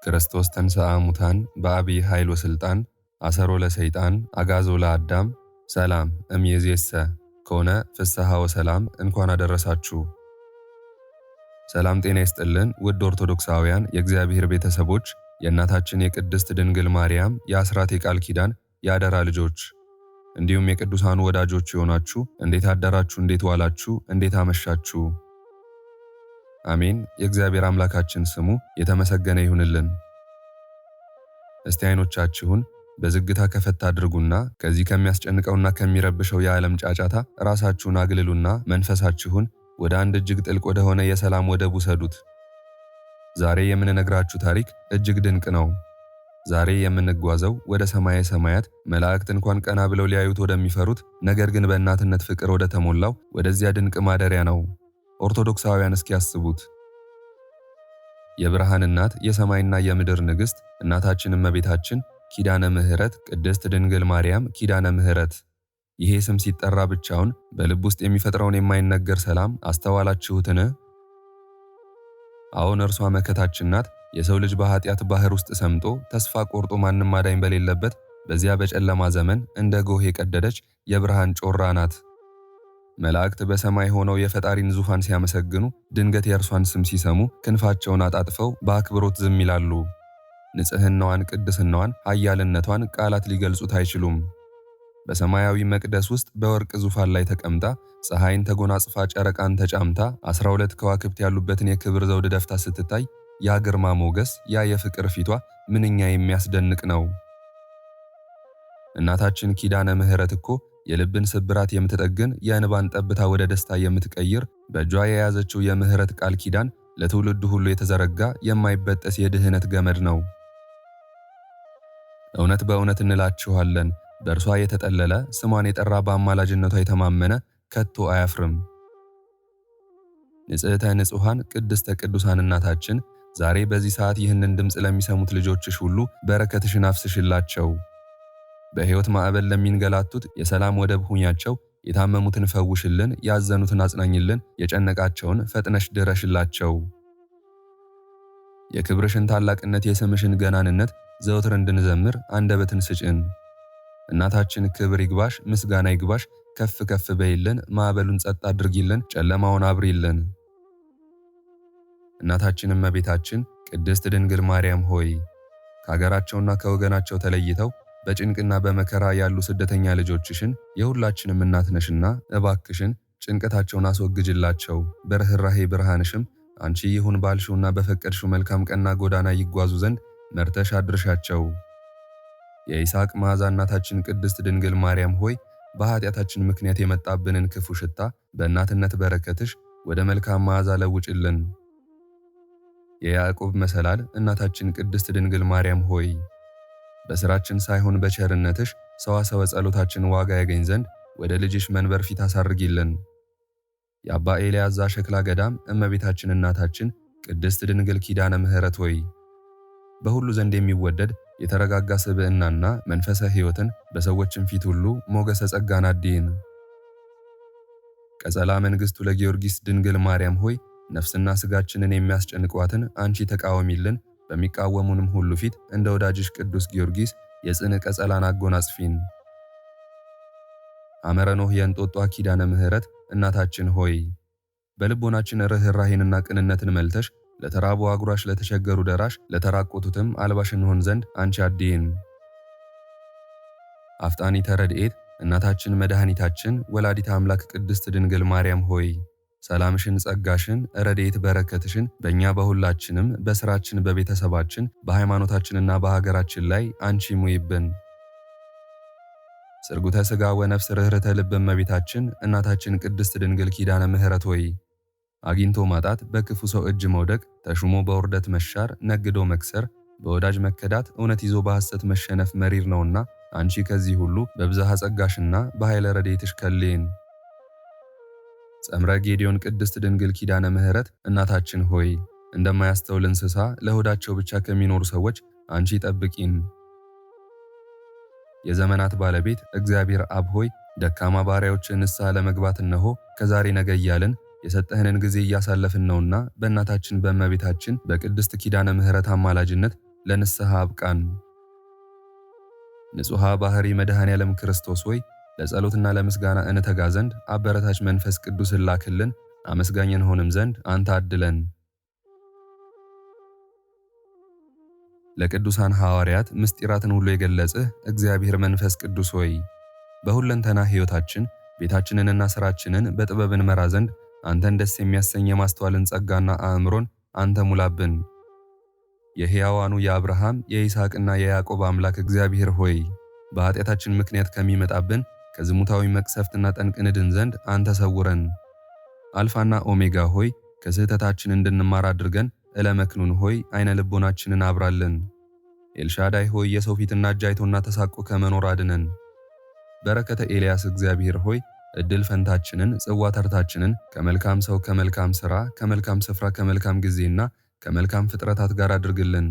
ክርስቶስ ተንሥአ እሙታን በአብይ ኃይል ወሥልጣን አሰሮ ለሰይጣን አግዓዞ ለአዳም ሰላም እምይእዜሰ ኮነ ፍስሐ ወሰላም። እንኳን አደረሳችሁ። ሰላም ጤና ይስጥልን ውድ ኦርቶዶክሳውያን የእግዚአብሔር ቤተሰቦች፣ የእናታችን የቅድስት ድንግል ማርያም የአስራት የቃል ኪዳን የአደራ ልጆች እንዲሁም የቅዱሳኑ ወዳጆች የሆናችሁ እንዴት አደራችሁ? እንዴት ዋላችሁ? እንዴት አመሻችሁ? አሜን። የእግዚአብሔር አምላካችን ስሙ የተመሰገነ ይሁንልን። እስቲ አይኖቻችሁን በዝግታ ከፈት አድርጉና ከዚህ ከሚያስጨንቀውና ከሚረብሸው የዓለም ጫጫታ ራሳችሁን አግልሉና መንፈሳችሁን ወደ አንድ እጅግ ጥልቅ ወደ ሆነ የሰላም ወደብ ውሰዱት። ዛሬ የምንነግራችሁ ታሪክ እጅግ ድንቅ ነው። ዛሬ የምንጓዘው ወደ ሰማየ ሰማያት መላእክት እንኳን ቀና ብለው ሊያዩት ወደሚፈሩት ነገር ግን በእናትነት ፍቅር ወደ ተሞላው ወደዚያ ድንቅ ማደሪያ ነው። ኦርቶዶክሳውያን እስኪ ያስቡት። የብርሃን እናት የሰማይና የምድር ንግሥት እናታችን እመቤታችን ኪዳነ ምሕረት ቅድስት ድንግል ማርያም ኪዳነ ምሕረት። ይሄ ስም ሲጠራ ብቻውን በልብ ውስጥ የሚፈጥረውን የማይነገር ሰላም አስተዋላችሁትን? አዎን፣ እርሷ መከታችን ናት። የሰው ልጅ በኃጢአት ባህር ውስጥ ሰምጦ ተስፋ ቆርጦ ማንም አዳኝ በሌለበት በዚያ በጨለማ ዘመን እንደ ጎህ የቀደደች የብርሃን ጮራ ናት። መላእክት በሰማይ ሆነው የፈጣሪን ዙፋን ሲያመሰግኑ ድንገት የእርሷን ስም ሲሰሙ ክንፋቸውን አጣጥፈው በአክብሮት ዝም ይላሉ። ንጽሕናዋን፣ ቅድስናዋን፣ ኃያልነቷን ቃላት ሊገልጹት አይችሉም። በሰማያዊ መቅደስ ውስጥ በወርቅ ዙፋን ላይ ተቀምጣ ፀሐይን ተጎናጽፋ ጨረቃን ተጫምታ 12 ከዋክብት ያሉበትን የክብር ዘውድ ደፍታ ስትታይ ያ ግርማ ሞገስ፣ ያ የፍቅር ፊቷ ምንኛ የሚያስደንቅ ነው። እናታችን ኪዳነ ምሕረት እኮ የልብን ስብራት የምትጠግን የእንባን ጠብታ ወደ ደስታ የምትቀይር በእጇ የያዘችው የምሕረት ቃል ኪዳን ለትውልዱ ሁሉ የተዘረጋ የማይበጠስ የድህነት ገመድ ነው። እውነት በእውነት እንላችኋለን በእርሷ የተጠለለ ስሟን የጠራ በአማላጅነቷ የተማመነ ከቶ አያፍርም። ንጽሕተ ንጹሐን ቅድስተ ቅዱሳን እናታችን ዛሬ በዚህ ሰዓት ይህንን ድምፅ ለሚሰሙት ልጆችሽ ሁሉ በረከትሽን አፍስሽላቸው። በሕይወት ማዕበል ለሚንገላቱት የሰላም ወደብ ሁኛቸው። የታመሙትን ፈውሽልን፣ ያዘኑትን አጽናኝልን፣ የጨነቃቸውን ፈጥነሽ ድረሽላቸው። የክብርሽን ታላቅነት የስምሽን ገናንነት ዘወትር እንድንዘምር አንደበትን ስጭን። እናታችን ክብር ይግባሽ፣ ምስጋና ይግባሽ፣ ከፍ ከፍ በይልን፣ ማዕበሉን ጸጥ አድርጊልን፣ ጨለማውን አብሪልን። እናታችን እመቤታችን ቅድስት ድንግል ማርያም ሆይ ከሀገራቸውና ከወገናቸው ተለይተው በጭንቅና በመከራ ያሉ ስደተኛ ልጆችሽን የሁላችንም እናት ነሽና እባክሽን ጭንቀታቸውን አስወግጅላቸው። በርኅራኄ ብርሃንሽም አንቺ ይሁን ባልሽውና በፈቀድሽው መልካም ቀና ጎዳና ይጓዙ ዘንድ መርተሽ አድርሻቸው። የይስሐቅ መዓዛ እናታችን ቅድስት ድንግል ማርያም ሆይ በኃጢአታችን ምክንያት የመጣብንን ክፉ ሽታ በእናትነት በረከትሽ ወደ መልካም መዓዛ ለውጭልን። የያዕቆብ መሰላል እናታችን ቅድስት ድንግል ማርያም ሆይ በሥራችን ሳይሆን በቸርነትሽ ሰዋሰወ ጸሎታችን ዋጋ ያገኝ ዘንድ ወደ ልጅሽ መንበር ፊት አሳርጊልን። የአባ ኤልያዛ ሸክላ ገዳም እመቤታችን እናታችን ቅድስት ድንግል ኪዳነ ምሕረት ሆይ በሁሉ ዘንድ የሚወደድ የተረጋጋ ስብዕናና መንፈሰ ሕይወትን በሰዎችም ፊት ሁሉ ሞገሰ ጸጋን አድይን። ቀጸላ መንግሥቱ ለጊዮርጊስ ድንግል ማርያም ሆይ ነፍስና ሥጋችንን የሚያስጨንቋትን አንቺ ተቃወሚልን። በሚቃወሙንም ሁሉ ፊት እንደ ወዳጅሽ ቅዱስ ጊዮርጊስ የጽን ቀጸላን አጎናጽፊን። ሐመረ ኖህ የእንጦጧ ኪዳነ ምሕረት እናታችን ሆይ በልቦናችን ርኅራኄንና ቅንነትን መልተሽ ለተራቡ አጉራሽ፣ ለተቸገሩ ደራሽ፣ ለተራቆቱትም አልባሽ እንሆን ዘንድ አንቺ አድይን። አፍጣኒተ ረድኤት እናታችን መድኃኒታችን ወላዲተ አምላክ ቅድስት ድንግል ማርያም ሆይ ሰላምሽን፣ ጸጋሽን፣ ረድኤት በረከትሽን በእኛ በሁላችንም በሥራችን፣ በቤተሰባችን፣ በሃይማኖታችንና በሀገራችን ላይ አንቺ ሙይብን። ስርጉተ ሥጋ ወነፍስ ርኅርተ ልብ እመቤታችን እናታችን ቅድስት ድንግል ኪዳነ ምሕረት ሆይ አግኝቶ ማጣት፣ በክፉ ሰው እጅ መውደቅ፣ ተሹሞ በውርደት መሻር፣ ነግዶ መክሰር፣ በወዳጅ መከዳት፣ እውነት ይዞ በሐሰት መሸነፍ መሪር ነውና አንቺ ከዚህ ሁሉ በብዝሃ ጸጋሽና በኃይለ ረድኤትሽ ከልይን። ጸምረ ጌዴዎን ቅድስት ድንግል ኪዳነ ምሕረት እናታችን ሆይ እንደማያስተውል እንስሳ ለሆዳቸው ብቻ ከሚኖሩ ሰዎች አንቺ ጠብቂን። የዘመናት ባለቤት እግዚአብሔር አብ ሆይ ደካማ ባሪያዎችን ንስሐ ለመግባት እነሆ ከዛሬ ነገ እያልን የሰጠህንን ጊዜ እያሳለፍን ነውና በእናታችን በእመቤታችን በቅድስት ኪዳነ ምሕረት አማላጅነት ለንስሐ አብቃን። ንጹሐ ባሕሪ መድኃኔ ዓለም ክርስቶስ ሆይ ለጸሎትና ለምስጋና እንተጋ ዘንድ አበረታች መንፈስ ቅዱስን ላክልን። አመስጋኝ እንሆንም ዘንድ አንተ አድለን። ለቅዱሳን ሐዋርያት ምስጢራትን ሁሉ የገለጽህ እግዚአብሔር መንፈስ ቅዱስ ሆይ በሁለንተና ሕይወታችን ቤታችንንና ሥራችንን በጥበብ እንመራ ዘንድ አንተን ደስ የሚያሰኝ የማስተዋልን ጸጋና አእምሮን አንተ ሙላብን። የሕያዋኑ የአብርሃም የይስሐቅና የያዕቆብ አምላክ እግዚአብሔር ሆይ በኃጢአታችን ምክንያት ከሚመጣብን ከዝሙታዊ መቅሰፍትና ጠንቅ እንድን ዘንድ አንተ ሰውረን። አልፋና ኦሜጋ ሆይ ከስህተታችን እንድንማር አድርገን። እለመክኑን ሆይ አይነ ልቦናችንን አብራልን። ኤልሻዳይ ሆይ የሰው ፊትና እጅ አይቶና ተሳቆ ከመኖር አድነን። በረከተ ኤልያስ እግዚአብሔር ሆይ እድል ፈንታችንን ጽዋ ተርታችንን ከመልካም ሰው ከመልካም ሥራ ከመልካም ስፍራ ከመልካም ጊዜና ከመልካም ፍጥረታት ጋር አድርግልን።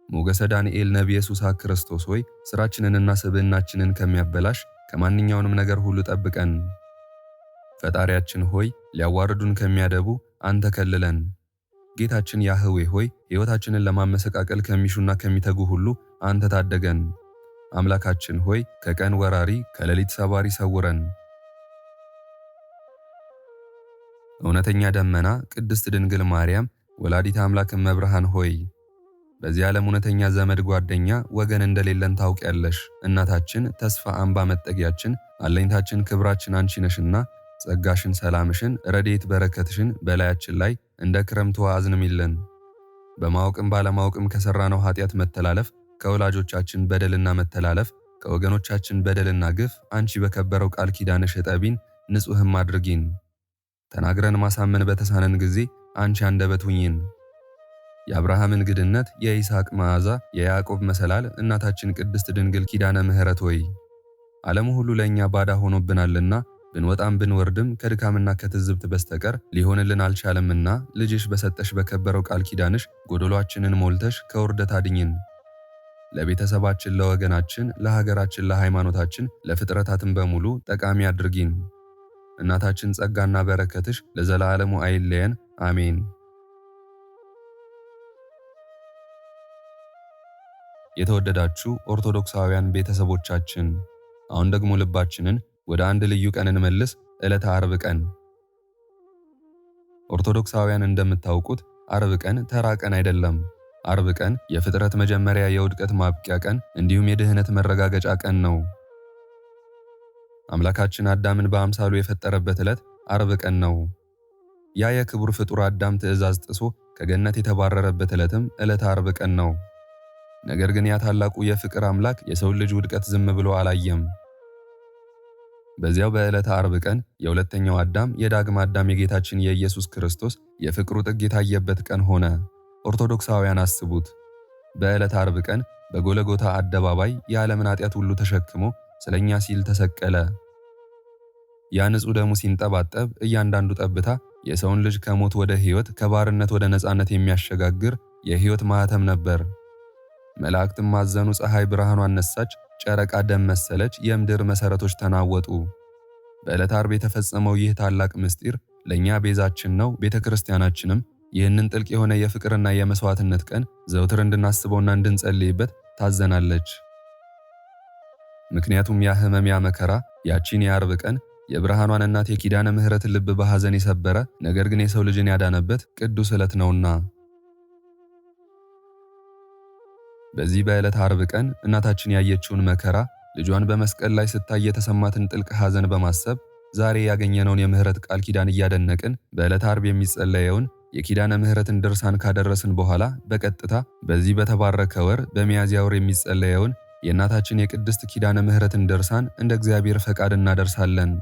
ሞገሰ ዳንኤል ነቢየ ሱሳ ክርስቶስ ሆይ ሥራችንንና ስብዕናችንን ከሚያበላሽ ከማንኛውንም ነገር ሁሉ ጠብቀን። ፈጣሪያችን ሆይ ሊያዋርዱን ከሚያደቡ አንተ ከልለን። ጌታችን ያህዌ ሆይ ሕይወታችንን ለማመሰቃቀል ከሚሹና ከሚተጉ ሁሉ አንተ ታደገን። አምላካችን ሆይ ከቀን ወራሪ ከሌሊት ሰባሪ ሰውረን። እውነተኛ ደመና ቅድስት ድንግል ማርያም ወላዲተ አምላክ እመብርሃን ሆይ በዚህ ዓለም እውነተኛ ዘመድ ጓደኛ ወገን እንደሌለን ታውቂያለሽ። እናታችን ተስፋ አምባ መጠጊያችን አለኝታችን ክብራችን አንቺ ነሽና ጸጋሽን ሰላምሽን ረድኤት በረከትሽን በላያችን ላይ እንደ ክረምት ውሃ አዝንሚልን። በማወቅም ባለማወቅም ከሠራነው ኃጢአት መተላለፍ ከወላጆቻችን በደልና መተላለፍ ከወገኖቻችን በደልና ግፍ አንቺ በከበረው ቃል ኪዳንሽ እጠቢን ንጹሕም አድርጊን። ተናግረን ማሳመን በተሳነን ጊዜ አንቺ አንደበት ሁኚን። የአብርሃም እንግድነት የይስሐቅ መዓዛ የያዕቆብ መሰላል እናታችን ቅድስት ድንግል ኪዳነ ምሕረት ሆይ ዓለሙ ሁሉ ለእኛ ባዳ ሆኖብናልና ብንወጣም ብንወርድም ከድካምና ከትዝብት በስተቀር ሊሆንልን አልቻለምና ልጅሽ በሰጠሽ በከበረው ቃል ኪዳንሽ ጎደሏችንን ሞልተሽ ከውርደት አድኝን። ለቤተሰባችን፣ ለወገናችን፣ ለሀገራችን፣ ለሃይማኖታችን፣ ለፍጥረታትን በሙሉ ጠቃሚ አድርጊን። እናታችን ጸጋና በረከትሽ ለዘላለሙ አይለየን። አሜን። የተወደዳችሁ ኦርቶዶክሳውያን ቤተሰቦቻችን አሁን ደግሞ ልባችንን ወደ አንድ ልዩ ቀን እንመልስ። ዕለተ ዓርብ ቀን። ኦርቶዶክሳውያን እንደምታውቁት ዓርብ ቀን ተራ ቀን አይደለም። ዓርብ ቀን የፍጥረት መጀመሪያ የውድቀት ማብቂያ ቀን እንዲሁም የድህነት መረጋገጫ ቀን ነው። አምላካችን አዳምን በአምሳሉ የፈጠረበት ዕለት ዓርብ ቀን ነው። ያ የክቡር ፍጡር አዳም ትእዛዝ ጥሶ ከገነት የተባረረበት ዕለትም ዕለተ ዓርብ ቀን ነው። ነገር ግን ያ ታላቁ የፍቅር አምላክ የሰው ልጅ ውድቀት ዝም ብሎ አላየም። በዚያው በዕለተ ዓርብ ቀን የሁለተኛው አዳም የዳግም አዳም የጌታችን የኢየሱስ ክርስቶስ የፍቅሩ ጥግ የታየበት ቀን ሆነ። ኦርቶዶክሳውያን አስቡት። በዕለተ ዓርብ ቀን በጎለጎታ አደባባይ የዓለምን ኃጢአት ሁሉ ተሸክሞ ስለኛ ሲል ተሰቀለ። ያ ንጹሕ ደሙ ሲንጠባጠብ እያንዳንዱ ጠብታ የሰውን ልጅ ከሞት ወደ ሕይወት ከባርነት ወደ ነፃነት የሚያሸጋግር የሕይወት ማኅተም ነበር። መላእክትም ማዘኑ፣ ፀሐይ ብርሃኗን ነሳች፣ ጨረቃ ደም መሰለች፣ የምድር መሠረቶች ተናወጡ። በዕለተ ዓርብ የተፈጸመው ይህ ታላቅ ምስጢር ለእኛ ቤዛችን ነው። ቤተ ክርስቲያናችንም ይህንን ጥልቅ የሆነ የፍቅርና የመሥዋዕትነት ቀን ዘውትር እንድናስበውና እንድንጸልይበት ታዘናለች። ምክንያቱም ያ ሕመም፣ ያ መከራ፣ ያቺን የዓርብ ቀን የብርሃኗን እናት የኪዳነ ምሕረትን ልብ በሐዘን የሰበረ ነገር ግን የሰው ልጅን ያዳነበት ቅዱስ ዕለት ነውና። በዚህ በዕለተ ዓርብ ቀን እናታችን ያየችውን መከራ ልጇን በመስቀል ላይ ስታይ የተሰማትን ጥልቅ ሐዘን በማሰብ ዛሬ ያገኘነውን የምሕረት ቃል ኪዳን እያደነቅን በዕለተ ዓርብ የሚጸለየውን የኪዳነ ምሕረትን ድርሳን ካደረስን በኋላ በቀጥታ በዚህ በተባረከ ወር በሚያዝያ ወር የሚጸለየውን የእናታችን የቅድስት ኪዳነ ምሕረትን ድርሳን እንደ እግዚአብሔር ፈቃድ እናደርሳለን።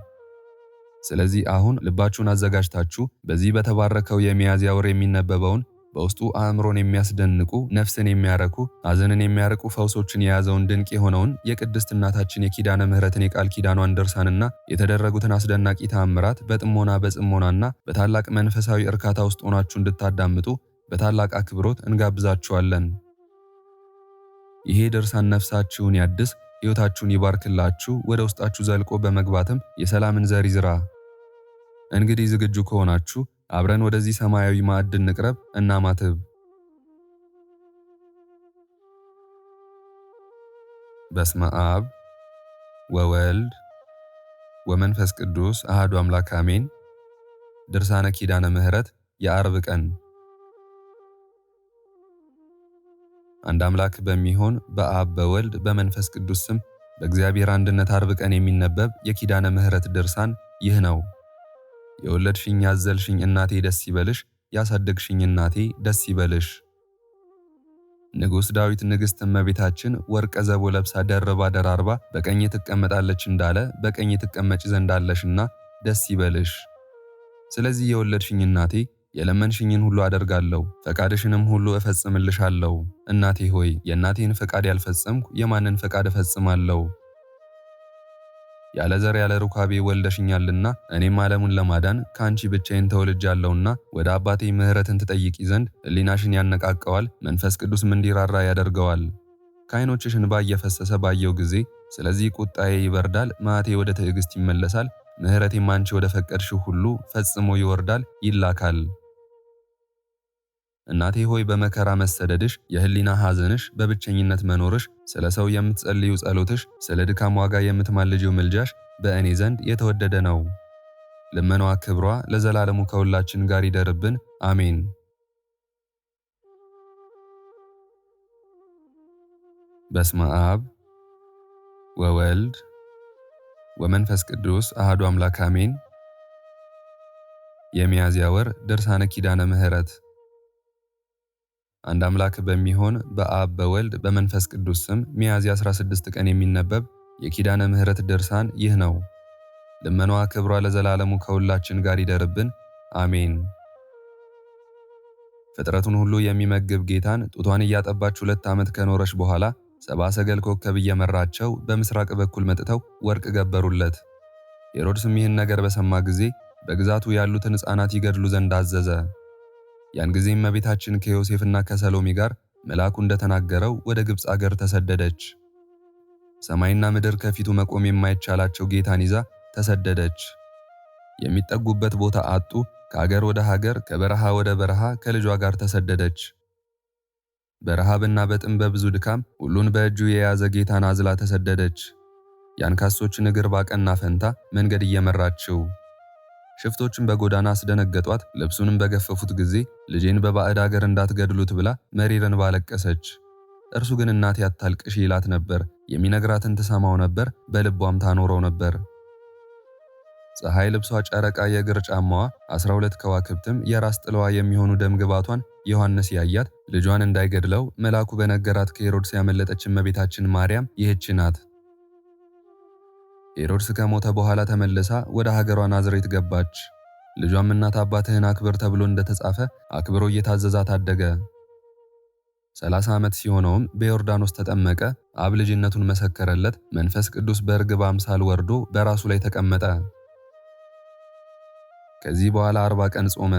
ስለዚህ አሁን ልባችሁን አዘጋጅታችሁ በዚህ በተባረከው የሚያዝያ ወር የሚነበበውን በውስጡ አእምሮን የሚያስደንቁ ነፍስን የሚያረኩ ሐዘንን የሚያርቁ ፈውሶችን የያዘውን ድንቅ የሆነውን የቅድስት እናታችን የኪዳነ ምሕረትን የቃል ኪዳኗን ድርሳንና የተደረጉትን አስደናቂ ተአምራት በጥሞና በጽሞናና በታላቅ መንፈሳዊ እርካታ ውስጥ ሆናችሁ እንድታዳምጡ በታላቅ አክብሮት እንጋብዛችኋለን። ይሄ ድርሳን ነፍሳችሁን ያድስ፣ ሕይወታችሁን ይባርክላችሁ፣ ወደ ውስጣችሁ ዘልቆ በመግባትም የሰላምን ዘር ይዝራ። እንግዲህ ዝግጁ ከሆናችሁ አብረን ወደዚህ ሰማያዊ ማዕድ እንቅረብ፣ እናማትብ። በስመ አብ ወወልድ ወመንፈስ ቅዱስ አሐዱ አምላክ አሜን። ድርሳነ ኪዳነ ምሕረት የዓርብ ቀን። አንድ አምላክ በሚሆን በአብ በወልድ በመንፈስ ቅዱስ ስም በእግዚአብሔር አንድነት ዓርብ ቀን የሚነበብ የኪዳነ ምሕረት ድርሳን ይህ ነው። የወለድሽኝ ያዘልሽኝ እናቴ ደስ ይበልሽ፣ ያሳደግሽኝ እናቴ ደስ ይበልሽ። ንጉሥ ዳዊት ንግሥት እመቤታችን ወርቀ ዘቦ ለብሳ ደርባ ደራርባ በቀኝ ትቀመጣለች እንዳለ በቀኝ ትቀመጭ ዘንድ አለሽና ደስ ይበልሽ። ስለዚህ የወለድሽኝ እናቴ የለመንሽኝን ሁሉ አደርጋለሁ፣ ፈቃድሽንም ሁሉ እፈጽምልሻለሁ። እናቴ ሆይ የእናቴን ፈቃድ ያልፈጸምኩ የማንን ፈቃድ እፈጽማለሁ? ያለ ዘር ያለ ሩካቤ ወልደሽኛልና እኔም ዓለሙን ለማዳን ከአንቺ ብቻዬን ተወልጃለሁና ወደ አባቴ ምሕረትን ትጠይቂ ዘንድ ሕሊናሽን ያነቃቀዋል፣ መንፈስ ቅዱስም እንዲራራ ያደርገዋል። ከዓይኖችሽ እንባ እየፈሰሰ ባየው ጊዜ ስለዚህ ቁጣዬ ይበርዳል፣ መዓቴ ወደ ትዕግስት ይመለሳል፣ ምሕረቴም አንቺ ወደ ፈቀድሽው ሁሉ ፈጽሞ ይወርዳል ይላካል። እናቴ ሆይ በመከራ መሰደድሽ፣ የህሊና ሐዘንሽ፣ በብቸኝነት መኖርሽ፣ ስለ ሰው የምትጸልዩ ጸሎትሽ፣ ስለ ድካም ዋጋ የምትማልጂው ምልጃሽ በእኔ ዘንድ የተወደደ ነው። ልመናዋ ክብሯ ለዘላለሙ ከሁላችን ጋር ይደርብን፣ አሜን። በስመ አብ ወወልድ ወመንፈስ ቅዱስ አሐዱ አምላክ አሜን። የሚያዝያ ወር ድርሳነ ኪዳነ ምሕረት። አንድ አምላክ በሚሆን በአብ በወልድ በመንፈስ ቅዱስ ስም ሚያዝያ 16 ቀን የሚነበብ የኪዳነ ምሕረት ድርሳን ይህ ነው። ልመናዋ ክብሯ ለዘላለሙ ከሁላችን ጋር ይደርብን፣ አሜን። ፍጥረቱን ሁሉ የሚመግብ ጌታን ጡቷን እያጠባች 2 ዓመት ከኖረች በኋላ ሰብአ ሰገል ኮከብ እየመራቸው በምስራቅ በኩል መጥተው ወርቅ ገበሩለት። ሄሮድስም ይህን ነገር በሰማ ጊዜ በግዛቱ ያሉትን ሕፃናት ይገድሉ ዘንድ አዘዘ። ያን ጊዜ እመቤታችን ከዮሴፍና ከሰሎሜ ጋር መልአኩ እንደተናገረው ወደ ግብፅ አገር ተሰደደች። ሰማይና ምድር ከፊቱ መቆም የማይቻላቸው ጌታን ይዛ ተሰደደች። የሚጠጉበት ቦታ አጡ። ከአገር ወደ ሀገር፣ ከበረሃ ወደ በረሃ ከልጇ ጋር ተሰደደች። በረሃብና በጥም በብዙ ድካም ሁሉን በእጁ የያዘ ጌታን አዝላ ተሰደደች። የአንካሶችን እግር ባቀና ፈንታ መንገድ እየመራችው። ሽፍቶችን በጎዳና አስደነገጧት። ልብሱንም በገፈፉት ጊዜ ልጄን በባዕድ አገር እንዳትገድሉት ብላ መሪርን ባለቀሰች። እርሱ ግን እናቴ አታልቅሽ ይላት ነበር። የሚነግራትን ትሰማው ነበር፣ በልቧም ታኖረው ነበር። ፀሐይ ልብሷ፣ ጨረቃ የእግር ጫማዋ፣ 12 ከዋክብትም የራስ ጥለዋ የሚሆኑ ደምግባቷን ዮሐንስ ያያት ልጇን እንዳይገድለው መልአኩ በነገራት ከሄሮድስ ያመለጠች እመቤታችን ማርያም ይህች ናት። ሄሮድስ ከሞተ በኋላ ተመልሳ ወደ ሀገሯ ናዝሬት ገባች። ልጇም እናት አባትህን አክብር ተብሎ እንደተጻፈ አክብሮ እየታዘዛት አደገ። 30 ዓመት ሲሆነውም በዮርዳኖስ ተጠመቀ። አብ ልጅነቱን መሰከረለት። መንፈስ ቅዱስ በርግብ አምሳል ወርዶ በራሱ ላይ ተቀመጠ። ከዚህ በኋላ 40 ቀን ጾመ።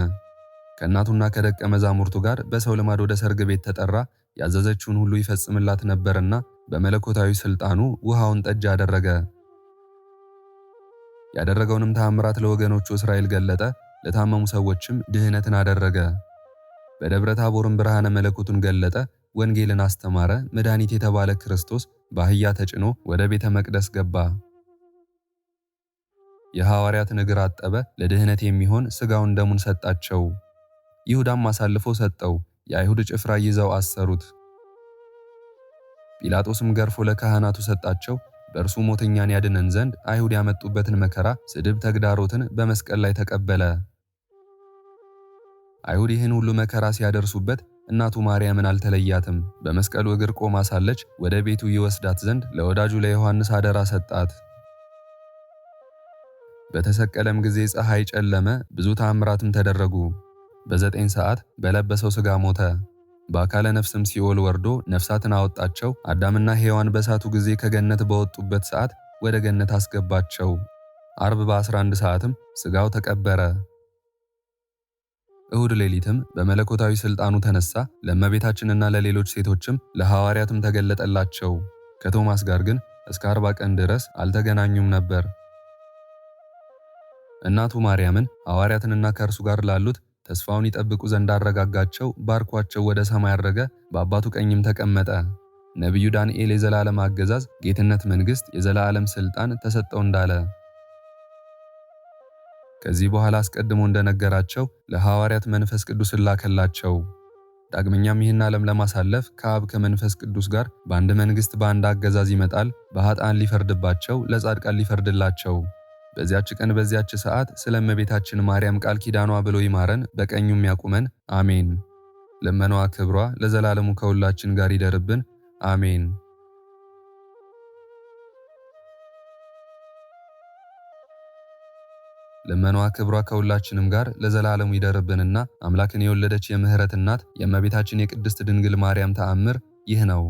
ከእናቱና ከደቀ መዛሙርቱ ጋር በሰው ልማድ ወደ ሰርግ ቤት ተጠራ። ያዘዘችውን ሁሉ ይፈጽምላት ነበርና በመለኮታዊ ስልጣኑ ውሃውን ጠጅ አደረገ። ያደረገውንም ተአምራት ለወገኖቹ እስራኤል ገለጠ። ለታመሙ ሰዎችም ድህነትን አደረገ። በደብረ ታቦርም ብርሃነ መለኮቱን ገለጠ። ወንጌልን አስተማረ። መድኃኒት የተባለ ክርስቶስ በአህያ ተጭኖ ወደ ቤተ መቅደስ ገባ። የሐዋርያትን እግር አጠበ። ለድህነት የሚሆን ሥጋውን ደሙን ሰጣቸው። ይሁዳም አሳልፎ ሰጠው። የአይሁድ ጭፍራ ይዘው አሰሩት። ጲላጦስም ገርፎ ለካህናቱ ሰጣቸው። በእርሱ ሞት እኛን ያድነን ዘንድ አይሁድ ያመጡበትን መከራ፣ ስድብ፣ ተግዳሮትን በመስቀል ላይ ተቀበለ። አይሁድ ይህን ሁሉ መከራ ሲያደርሱበት እናቱ ማርያምን አልተለያትም። በመስቀሉ እግር ቆማ ሳለች ወደ ቤቱ ይወስዳት ዘንድ ለወዳጁ ለዮሐንስ አደራ ሰጣት። በተሰቀለም ጊዜ ፀሐይ ጨለመ፣ ብዙ ተአምራትም ተደረጉ። በ9 ሰዓት በለበሰው ሥጋ ሞተ። በአካለ ነፍስም ሲኦል ወርዶ ነፍሳትን አወጣቸው። አዳምና ሔዋን በሳቱ ጊዜ ከገነት በወጡበት ሰዓት ወደ ገነት አስገባቸው። አርብ በ11 ሰዓትም ሥጋው ተቀበረ። እሁድ ሌሊትም በመለኮታዊ ሥልጣኑ ተነሳ። ለእመቤታችንና ለሌሎች ሴቶችም ለሐዋርያትም ተገለጠላቸው። ከቶማስ ጋር ግን እስከ 40 ቀን ድረስ አልተገናኙም ነበር። እናቱ ማርያምን ሐዋርያትንና ከእርሱ ጋር ላሉት ተስፋውን ይጠብቁ ዘንድ አረጋጋቸው። ባርኳቸው ወደ ሰማይ አረገ። በአባቱ ቀኝም ተቀመጠ። ነቢዩ ዳንኤል የዘላለም አገዛዝ፣ ጌትነት፣ መንግሥት፣ የዘላለም ሥልጣን ተሰጠው እንዳለ ከዚህ በኋላ አስቀድሞ እንደነገራቸው ለሐዋርያት መንፈስ ቅዱስን ላከላቸው። ዳግመኛም ይህን ዓለም ለማሳለፍ ከአብ ከመንፈስ ቅዱስ ጋር በአንድ መንግሥት በአንድ አገዛዝ ይመጣል። በኃጥአን ሊፈርድባቸው፣ ለጻድቃን ሊፈርድላቸው። በዚያች ቀን በዚያች ሰዓት ስለ እመቤታችን ማርያም ቃል ኪዳኗ ብሎ ይማረን፣ በቀኙም ያቁመን። አሜን። ልመናዋ ክብሯ ለዘላለሙ ከሁላችን ጋር ይደርብን። አሜን። ልመናዋ ክብሯ ከሁላችንም ጋር ለዘላለሙ ይደርብንና አምላክን የወለደች የምህረት እናት የእመቤታችን የቅድስት ድንግል ማርያም ተአምር ይህ ነው።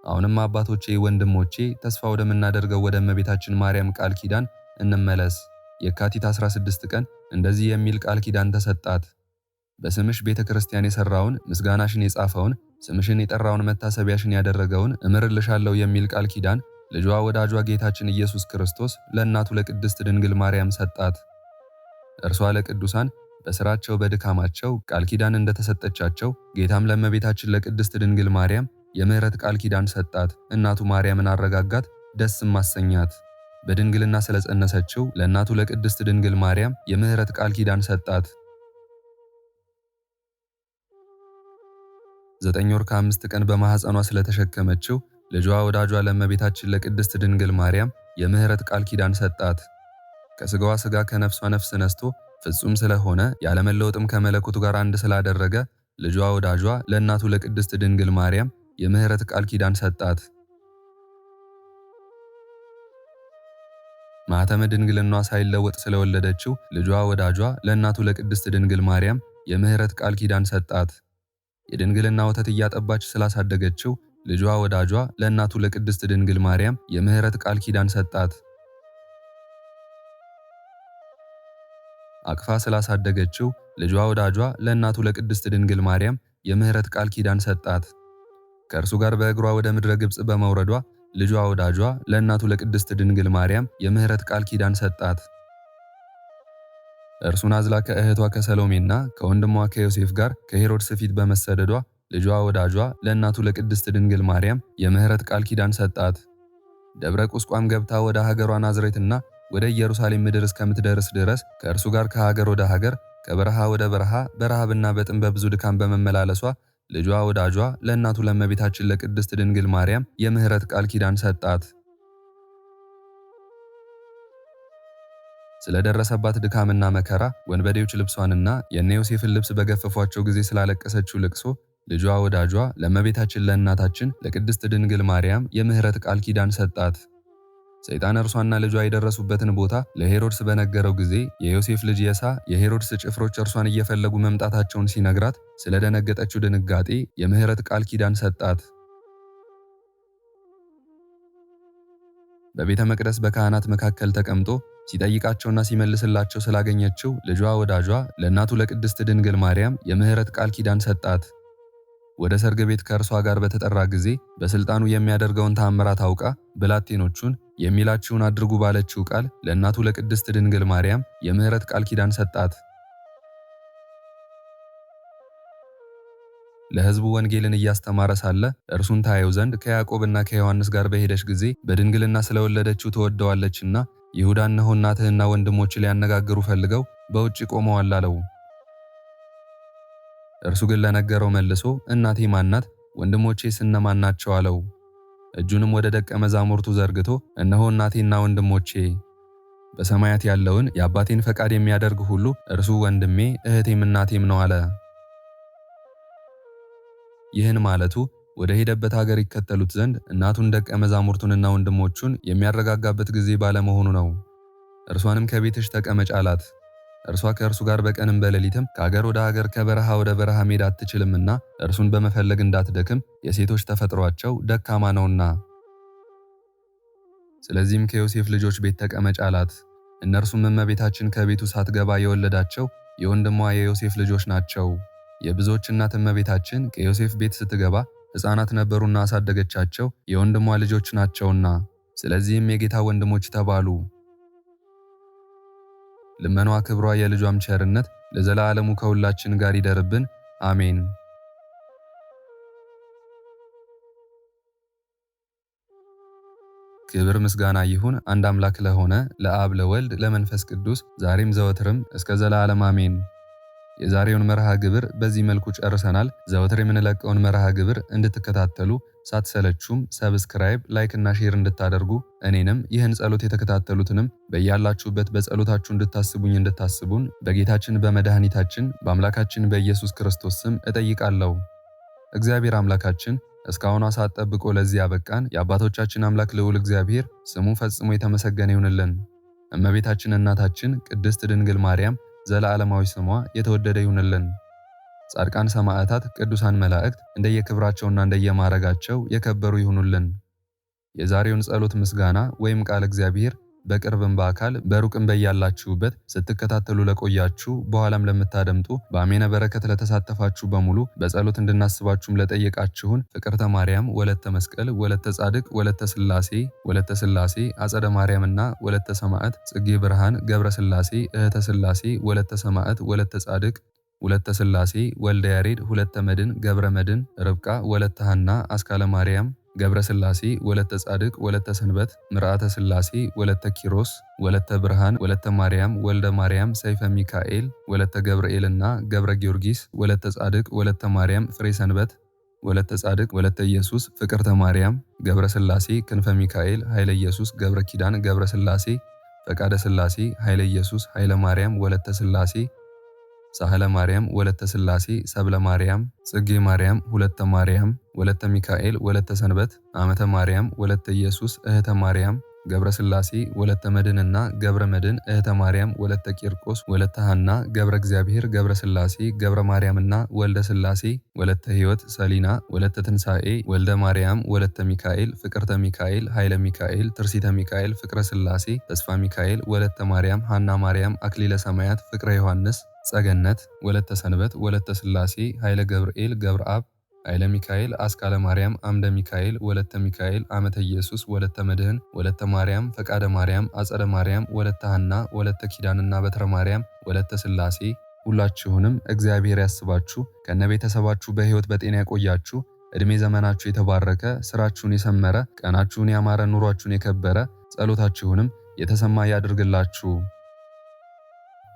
አሁንም አባቶቼ፣ ወንድሞቼ ተስፋ ወደምናደርገው ወደ እመቤታችን ማርያም ቃል ኪዳን እንመለስ። የካቲት 16 ቀን እንደዚህ የሚል ቃል ኪዳን ተሰጣት። በስምሽ ቤተ ክርስቲያን የሰራውን፣ ምስጋናሽን የጻፈውን፣ ስምሽን የጠራውን፣ መታሰቢያሽን ያደረገውን እምርልሻለሁ የሚል ቃል ኪዳን ልጇ ወዳጇ ጌታችን ኢየሱስ ክርስቶስ ለእናቱ ለቅድስት ድንግል ማርያም ሰጣት። እርሷ ለቅዱሳን በሥራቸው በድካማቸው ቃል ኪዳን እንደተሰጠቻቸው ጌታም ለእመቤታችን ለቅድስት ድንግል ማርያም የምህረት ቃል ኪዳን ሰጣት። እናቱ ማርያምን አረጋጋት፣ ደስም አሰኛት። በድንግልና ስለጸነሰችው ለእናቱ ለቅድስት ድንግል ማርያም የምህረት ቃል ኪዳን ሰጣት። 9 ወር ከ5 ቀን በማኅፀኗ ስለተሸከመችው ልጇ ወዳጇ ለእመቤታችን ለቅድስት ድንግል ማርያም የምህረት ቃል ኪዳን ሰጣት። ከሥጋዋ ሥጋ ከነፍሷ ነፍስ ነስቶ ፍጹም ስለሆነ ያለመለወጥም ከመለኮቱ ጋር አንድ ስላደረገ ልጇ ወዳጇ ለእናቱ ለቅድስት ድንግል ማርያም የምህረት ቃል ኪዳን ሰጣት። ማኅተመ ድንግልናዋ ሳይለወጥ ስለወለደችው ልጇ ወዳጇ ለእናቱ ለቅድስት ድንግል ማርያም የምህረት ቃል ኪዳን ሰጣት። የድንግልና ወተት እያጠባች ስላሳደገችው ልጇ ወዳጇ ለእናቱ ለቅድስት ድንግል ማርያም የምህረት ቃል ኪዳን ሰጣት። አቅፋ ስላሳደገችው ልጇ ወዳጇ ለእናቱ ለቅድስት ድንግል ማርያም የምህረት ቃል ኪዳን ሰጣት። ከእርሱ ጋር በእግሯ ወደ ምድረ ግብጽ በመውረዷ ልጇ ወዳጇ ለእናቱ ለቅድስት ድንግል ማርያም የምህረት ቃል ኪዳን ሰጣት። እርሱን አዝላ ከእህቷ ከሰሎሜና ከወንድሟ ከዮሴፍ ጋር ከሄሮድስ ፊት በመሰደዷ ልጇ ወዳጇ ለእናቱ ለቅድስት ድንግል ማርያም የምህረት ቃል ኪዳን ሰጣት። ደብረ ቁስቋም ገብታ ወደ ሀገሯ ናዝሬትና ወደ ኢየሩሳሌም ምድር እስከምትደርስ ድረስ ከእርሱ ጋር ከሀገር ወደ ሀገር ከበረሃ ወደ በረሃ በረሃብና በጥም በብዙ ድካም በመመላለሷ ልጇ ወዳጇ ለእናቱ ለእመቤታችን ለቅድስት ድንግል ማርያም የምህረት ቃል ኪዳን ሰጣት። ስለደረሰባት ድካምና መከራ ወንበዴዎች ልብሷንና የእነ ዮሴፍን ልብስ በገፈፏቸው ጊዜ ስላለቀሰችው ልቅሶ ልጇ ወዳጇ ለእመቤታችን ለእናታችን ለቅድስት ድንግል ማርያም የምህረት ቃል ኪዳን ሰጣት። ሰይጣን እርሷና ልጇ የደረሱበትን ቦታ ለሄሮድስ በነገረው ጊዜ የዮሴፍ ልጅ የሳ የሄሮድስ ጭፍሮች እርሷን እየፈለጉ መምጣታቸውን ሲነግራት ስለደነገጠችው ድንጋጤ የምህረት ቃል ኪዳን ሰጣት። በቤተ መቅደስ በካህናት መካከል ተቀምጦ ሲጠይቃቸውና ሲመልስላቸው ስላገኘችው ልጇ ወዳጇ ለእናቱ ለቅድስት ድንግል ማርያም የምህረት ቃል ኪዳን ሰጣት። ወደ ሰርግ ቤት ከእርሷ ጋር በተጠራ ጊዜ በስልጣኑ የሚያደርገውን ተአምራት አውቃ ብላቴኖቹን የሚላችሁን አድርጉ ባለችው ቃል ለእናቱ ለቅድስት ድንግል ማርያም የምህረት ቃል ኪዳን ሰጣት። ለሕዝቡ ወንጌልን እያስተማረ ሳለ እርሱን ታየው ዘንድ ከያዕቆብና ከዮሐንስ ጋር በሄደች ጊዜ በድንግልና ስለወለደችው ትወደዋለችና ይሁዳ እነሆ እናትህና ወንድሞች ሊያነጋግሩ ፈልገው በውጭ ቆመዋል አለው። እርሱ ግን ለነገረው መልሶ እናቴ ማናት? ወንድሞቼስ እነማን ናቸው? አለው። እጁንም ወደ ደቀ መዛሙርቱ ዘርግቶ እነሆ እናቴና ወንድሞቼ፣ በሰማያት ያለውን የአባቴን ፈቃድ የሚያደርግ ሁሉ እርሱ ወንድሜ እህቴም እናቴም ነው አለ። ይህን ማለቱ ወደ ሄደበት ሀገር ይከተሉት ዘንድ እናቱን ደቀ መዛሙርቱንና ወንድሞቹን የሚያረጋጋበት ጊዜ ባለመሆኑ ነው። እርሷንም ከቤትሽ ተቀመጭ አላት። እርሷ ከእርሱ ጋር በቀንም በሌሊትም ከሀገር ወደ ሀገር ከበረሃ ወደ በረሃ መሄድ አትችልምና እርሱን በመፈለግ እንዳትደክም የሴቶች ተፈጥሯቸው ደካማ ነውና። ስለዚህም ከዮሴፍ ልጆች ቤት ተቀመጭ አላት። እነርሱም እመቤታችን ከቤቱ ሳትገባ የወለዳቸው የወንድሟ የዮሴፍ ልጆች ናቸው። የብዙዎች እናት እመቤታችን ከዮሴፍ ቤት ስትገባ ሕፃናት ነበሩና አሳደገቻቸው፣ የወንድሟ ልጆች ናቸውና። ስለዚህም የጌታ ወንድሞች ተባሉ። ልመኗ ክብሯ የልጇም ቸርነት ለዘላለሙ ከሁላችን ጋር ይደርብን፣ አሜን። ክብር ምስጋና ይሁን አንድ አምላክ ለሆነ ለአብ ለወልድ ለመንፈስ ቅዱስ ዛሬም ዘወትርም እስከ ዘላለም አሜን። የዛሬውን መርሃ ግብር በዚህ መልኩ ጨርሰናል። ዘወትር የምንለቀውን መርሃ ግብር እንድትከታተሉ ሳትሰለቹም ሰብስክራይብ፣ ላይክ እና ሼር እንድታደርጉ እኔንም ይህን ጸሎት የተከታተሉትንም በያላችሁበት በጸሎታችሁ እንድታስቡን በጌታችን በመድኃኒታችን በአምላካችን በኢየሱስ ክርስቶስ ስም እጠይቃለሁ። እግዚአብሔር አምላካችን እስካሁኗ ሰዓት ጠብቆ ለዚህ ያበቃን የአባቶቻችን አምላክ ልዑል እግዚአብሔር ስሙ ፈጽሞ የተመሰገነ ይሁንልን። እመቤታችን እናታችን ቅድስት ድንግል ማርያም ዘለዓለማዊ ስሟ የተወደደ ይሁንልን። ጻድቃን ሰማዕታት፣ ቅዱሳን መላእክት እንደየክብራቸውና እንደየማዕረጋቸው የከበሩ ይሁኑልን። የዛሬውን ጸሎት ምስጋና ወይም ቃል እግዚአብሔር በቅርብም በአካል በሩቅም በያላችሁበት ስትከታተሉ ለቆያችሁ በኋላም ለምታደምጡ በአሜነ በረከት ለተሳተፋችሁ በሙሉ በጸሎት እንድናስባችሁም ለጠየቃችሁን ፍቅርተ ማርያም ወለተ መስቀል ወለተ ጻድቅ ወለተ ስላሴ አጸደ ማርያምና ወለተ ሰማዕት ጽጌ ብርሃን ገብረ ስላሴ እህተ ስላሴ ወለተ ሰማዕት ወለተ ጻድቅ ወለተ ስላሴ ወልደ ያሬድ ሁለተ መድን ገብረ መድን ርብቃ ወለተ ሐና አስካለ ማርያም ገብረ ስላሴ ወለተ ጻድቅ ወለተ ሰንበት ምርአተ ስላሴ ወለተ ኪሮስ ወለተ ብርሃን ወለተ ማርያም ወልደ ማርያም ሰይፈ ሚካኤል ወለተ ገብርኤልና ገብረ ጊዮርጊስ ወለተ ጻድቅ ወለተ ማርያም ፍሬ ሰንበት ወለተ ጻድቅ ወለተ ኢየሱስ ፍቅርተ ማርያም ገብረ ስላሴ ክንፈ ሚካኤል ኃይለ ኢየሱስ ገብረ ኪዳን ገብረ ስላሴ ፈቃደ ስላሴ ኃይለ ኢየሱስ ኃይለ ማርያም ወለተ ስላሴ ሳህለ ማርያም ወለተ ስላሴ ሰብለ ማርያም ጽጌ ማርያም ሁለተ ማርያም ወለተ ሚካኤል ወለተ ሰንበት አመተ ማርያም ወለተ ኢየሱስ እህተ ማርያም ገብረ ስላሴ ወለተ መድንና ገብረ መድን እህተ ማርያም ወለተ ቂርቆስ ወለተ ሐና ገብረ እግዚአብሔር ገብረ ስላሴ ገብረ ማርያምና ወልደ ስላሴ ወለተ ሕይወት ሰሊና ወለተ ትንሣኤ ወልደ ማርያም ወለተ ሚካኤል ፍቅርተ ሚካኤል ኃይለ ሚካኤል ትርሲተ ሚካኤል ፍቅረ ስላሴ ተስፋ ሚካኤል ወለተ ማርያም ሐና ማርያም አክሊለ ሰማያት ፍቅረ ዮሐንስ ጸገነት ወለተ ሰንበት ወለተ ስላሴ ኃይለ ገብርኤል ገብረ አብ ኃይለ ሚካኤል አስካለ ማርያም አምደ ሚካኤል ወለተ ሚካኤል አመተ ኢየሱስ ወለተ መድህን ወለተ ማርያም ፈቃደ ማርያም አጸደ ማርያም ወለተ ሐና ወለተ ኪዳንና በትረ ማርያም ወለተ ስላሴ ሁላችሁንም እግዚአብሔር ያስባችሁ ከነ ቤተሰባችሁ በሕይወት በጤና ያቆያችሁ። እድሜ ዘመናችሁ የተባረከ ስራችሁን የሰመረ ቀናችሁን ያማረ ኑሯችሁን የከበረ ጸሎታችሁንም የተሰማ ያድርግላችሁ።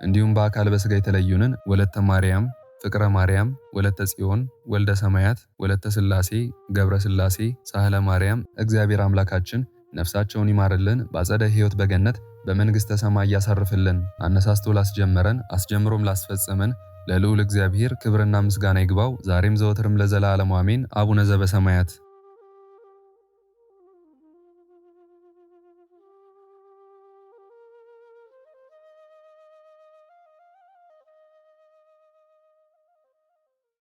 እንዲሁም በአካል በስጋ የተለዩንን ወለተ ማርያም ፍቅረ ማርያም ወለተ ጽዮን ወልደ ሰማያት ወለተ ስላሴ ገብረ ስላሴ ሳህለ ማርያም እግዚአብሔር አምላካችን ነፍሳቸውን ይማርልን፣ በአጸደ ሕይወት በገነት በመንግሥተ ሰማይ ያሳርፍልን። አነሳስቶ ላስጀመረን አስጀምሮም ላስፈጸመን ለልዑል እግዚአብሔር ክብርና ምስጋና ይግባው ዛሬም ዘወትርም ለዘላለሙ አሜን። አቡነ ዘበሰማያት